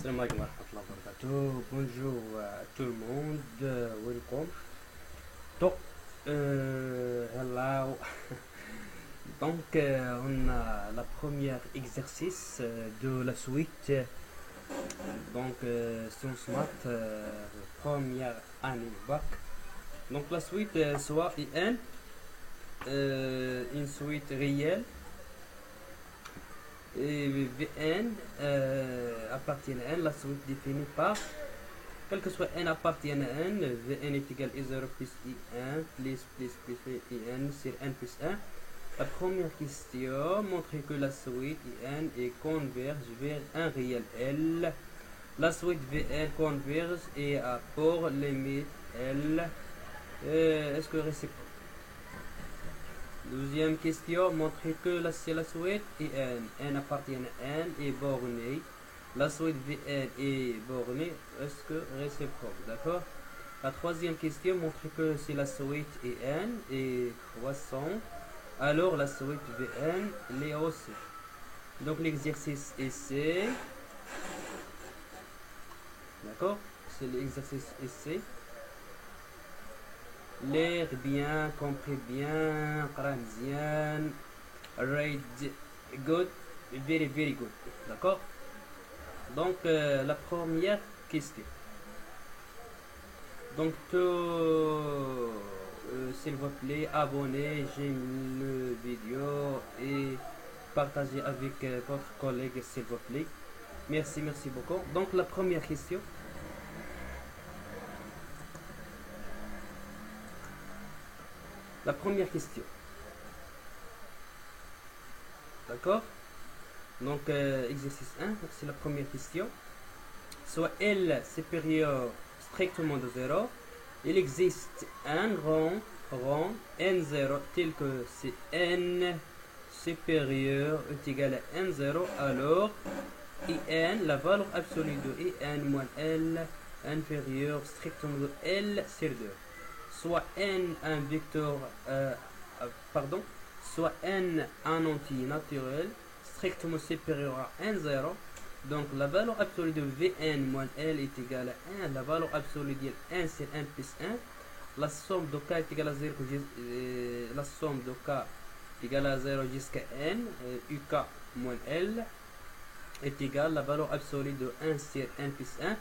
Salam alaikum wa rahmatullahi wa barakatuh. Bonjour à tout le monde. Welcome. Donc, hello. Donc, on a la première exercice de la suite. Donc, Sciences Math, première année bac. Donc, la suite soit IN, une suite réelle. Et Vn appartient à n, la suite définie par, quel que soit n appartient à n, Vn est égal à 0 plus I1 plus In sur n plus 1. La première question montre que la suite In est converge vers un réel L. La suite Vn converge et a pour limite L. Est-ce que réciproque? Deuxième question, montrer que la suite n appartient à n est bornée. La suite Vn est bornée. Est-ce que réciproque? D'accord. La troisième question, montrer que si la suite n est croissante, alors la suite Vn l'est aussi. Donc l'exercice essai. D'accord. C'est l'exercice essai. L'air bien, compris bien, bien, read good, very good. D'accord. Donc la première question. Donc s'il vous plaît, abonnez, j'aime le vidéo et partagez avec votre collègue s'il vous plaît. Merci beaucoup. Donc la première question. La première question. D'accord. Donc, exercice 1, c'est la première question. Soit L supérieur strictement de 0, il existe un rang N0 tel que c'est N supérieur est égal à N0, alors IN, la valeur absolue de IN moins L inférieur strictement de L sur 2. Soit n un vecteur, soit n un entier naturel strictement supérieur à n0. Donc la valeur absolue de Vn moins L est égale à 1. La valeur absolue de 1 c'est 1 plus 1. La somme de k est égale à 0, la somme de k est égale à 0 jusqu'à n, uk moins L est égale à la valeur absolue de 1 c'est 1 plus 1.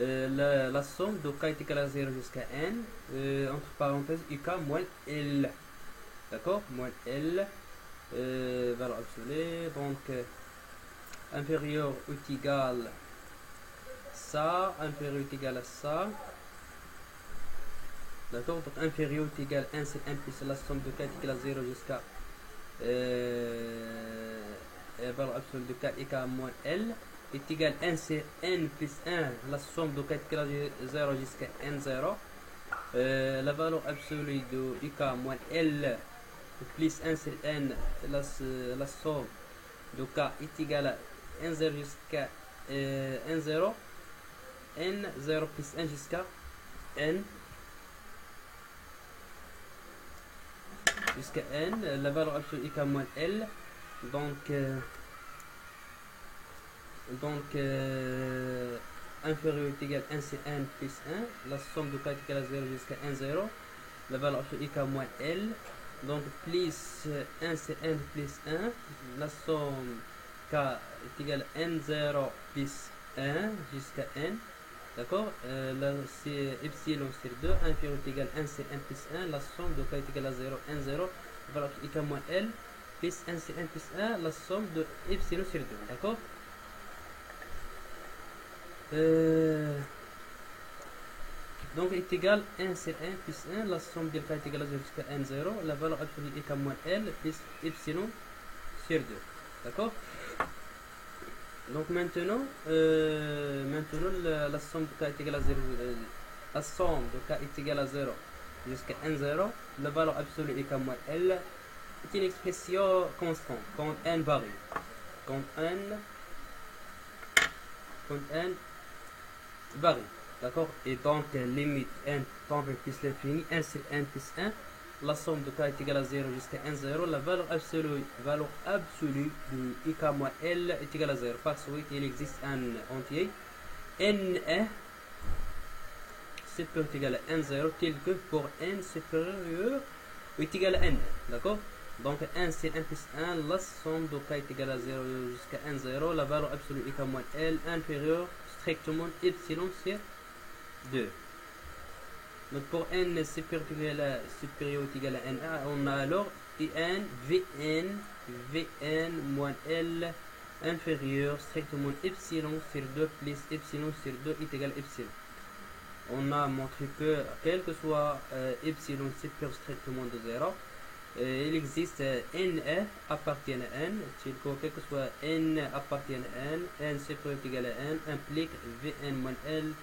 La somme de k est égale à 0 jusqu'à n, entre parenthèses uk moins L. D'accord. Moins L, valeur absolue. Donc inférieur est égal ça, inférieur est égal à ça. D'accord. Donc inférieur est égal à 1 c'est 1 plus la somme de k est égale à 0 jusqu'à valeur absolue de k et k moins L est égal à 1 c'est n plus 1, la somme de k est égale à 0 jusqu'à n0. La valeur absolue de uk moins L plus 1 c'est n, la somme de k est égale à n0 jusqu'à n0, n0 plus 1 jusqu'à n, la valeur absolue uk moins L. Donc inférieur est égal à 1 c'est n plus 1, la somme de k est égale à 0 jusqu'à n0, la valeur absolue uk moins L. Donc plus 1 c'est n plus 1, la somme k est égale à n0 plus 1 jusqu'à n. D'accord. C'est epsilon sur 2, inférieur est égal à 1 c'est n plus 1, la somme de k est égale à 0, n0, la valeur uk moins L, plus 1 c'est n plus 1, la somme de epsilon sur 2. D'accord. Donc est égal 1 c'est 1 plus 1, la somme de k est égale à 0 jusqu'à n0, la valeur absolue est moins L plus epsilon sur 2. D'accord. Donc maintenant, la somme de k est égale à 0, la somme de k est égale à 0 jusqu'à n0, la valeur absolue est moins L est une expression constante quand n varie, quand n varie. D'accord. Et donc limite n tend vers plus l'infini, 1 c'est n plus 1, la somme de k est égale à 0 jusqu'à 1, 0, la valeur absolue de ik moins L est égale à 0. Par suite, il existe un entier n supérieur est égal à 1, 0, tel que pour n supérieur est égal à n. D'accord? Donc 1 c'est 1 plus 1, la somme de k est égale à 0 jusqu'à 1, 0, la valeur absolue ik moins L inférieure strictement epsilon sur 2. Donc pour n supérieur est égal à n, on a alors in vn moins L inférieur strictement epsilon sur 2 plus epsilon sur 2 est égal à epsilon. On a montré que quel que soit epsilon supérieur strictement de 0, il existe n appartient à n, quel que soit n appartient à n supérieur est égal à n implique vn moins L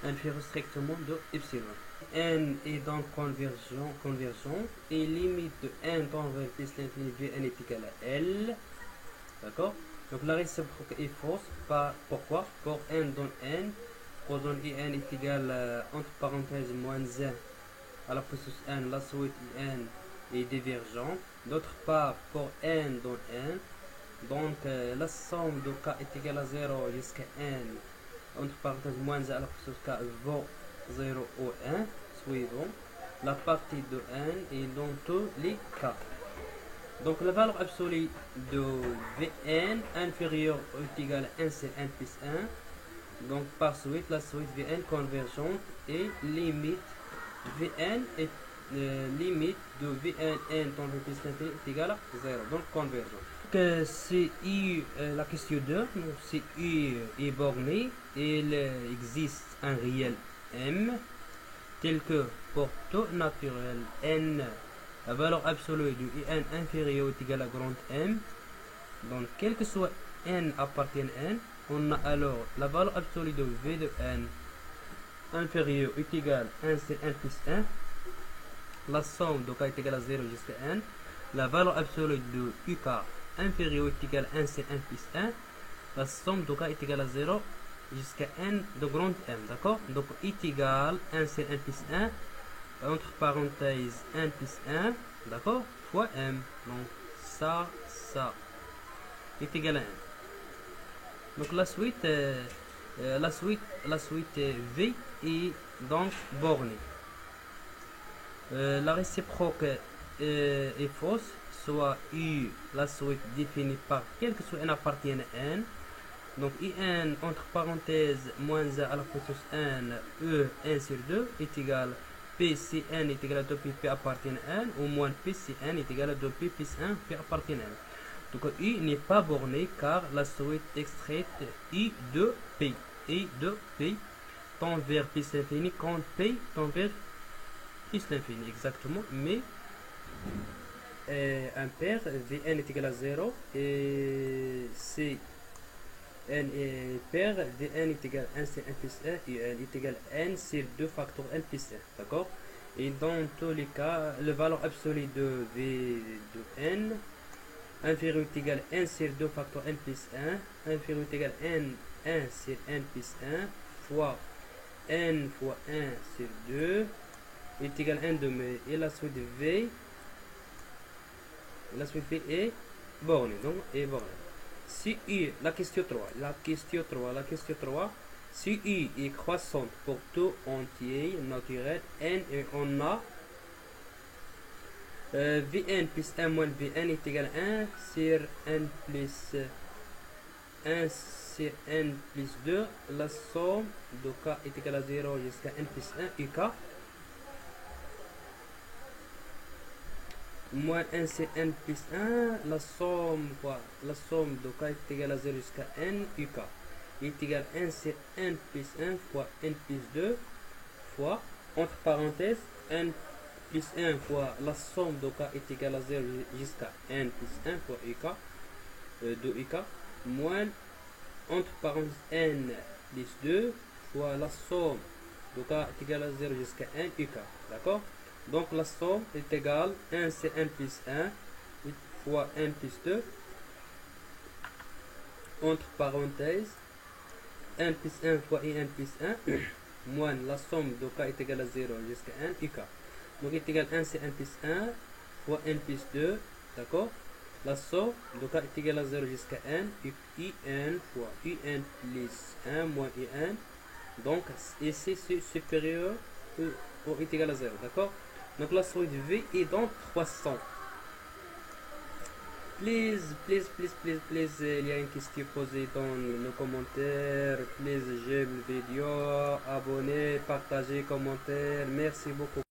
inférieur strictement de epsilon. N est donc convergent et limite de n tend vers plus l'infini vn est égal à L. D'accord? Donc la réciproque est fausse. Pourquoi? Pour n dans n, posons in est égal entre parenthèses moins 1 à la puissance n, la suite in est divergente. D'autre part, pour n dans n, donc la somme de k est égale à 0 jusqu'à n, entre parenthèses moins 1 à la puissance k vaut 0 ou 1, suivant la partie de n et dans tous les cas. Donc la valeur absolue de Vn inférieure ou égale à 1 c'est 1 plus 1. Donc par suite, la suite Vn convergente et limite Vn est limite de Vn tend vers plus l'infini est égale à 0. Donc convergente. Donc c'est la question 2, si U est borné, il existe un réel M tel que pour tout naturel n, la valeur absolue de n inférieur est égale à grand M. Donc quel que soit n appartient à n, on a alors la valeur absolue de v de n inférieur est égale à 1 c'est 1 plus 1, la somme de k est égale à 0 jusqu'à n, la valeur absolue de uk inférieur est égale à 1 c'est 1 plus 1, la somme de k est égale à 0 jusqu'à n de grand M, d'accord? Donc est égal 1 c'est 1 plus 1, entre parenthèses 1 plus 1, d'accord? Fois M, donc ça est égal à 1. Donc la suite V est donc bornée. La réciproque est fausse, soit U, la suite définie par quel que soit n appartient à n. Donc in entre parenthèses moins 1 à la puissance n, e 1 sur 2 est égal p si n est égal à 2 p appartient à n, ou moins p si n est égal à 2 p plus 1 p appartient à n. Donc u n'est pas borné car la suite extraite i de p tend vers plus l'infini quand p tend vers plus l'infini exactement, mais impair vn est égal à 0 et c'est n est pair, Vn est égal à 1 c'est 1 plus 1 et n est égal à n sur 2 facteur n plus 1, d'accord? Et dans tous les cas, la valeur absolue de V de n inférieur est égal à 1 sur 2 facteur n plus 1, inférieur est égal à n 1 sur n plus 1 fois n fois 1 sur 2 est égal à 1 demi, et la suite de V est bornée, donc est bornée. Si U, la question 3, si U est croissante pour tout entier naturel n et on a Vn plus 1 moins Vn est égal à 1 sur n plus 1 sur n plus 2, la somme de k est égale à 0 jusqu'à n plus 1 uk moins 1 c'est n plus 1, la somme de k est égale à 0 jusqu'à n uk est égal à 1 c'est n plus 1 fois n plus 2 fois, entre parenthèses, n plus 1 fois la somme de k est égale à 0 jusqu'à n plus 1 fois uk, de uk, moins, entre parenthèses, n plus 2 fois la somme de k est égale à 0 jusqu'à n uk, d'accord? Donc la somme est égale 1 c'est n plus 1 fois n plus 2, entre parenthèses, n plus 1 fois n plus 1, moins la somme de k est égale à 0 jusqu'à n uk. donc est égal à 1 c'est 1 plus 1 fois n plus 2, d'accord. La somme donc est égal à 0 jusqu'à n, et in fois un plus 1 moins in, donc ici c'est supérieur ou est égal à 0, d'accord. Donc la somme de V est donc 300. Please, il y a une question posée dans nos commentaires. Please, j'aime la vidéo, abonnez, partagez, commentaires. Merci beaucoup.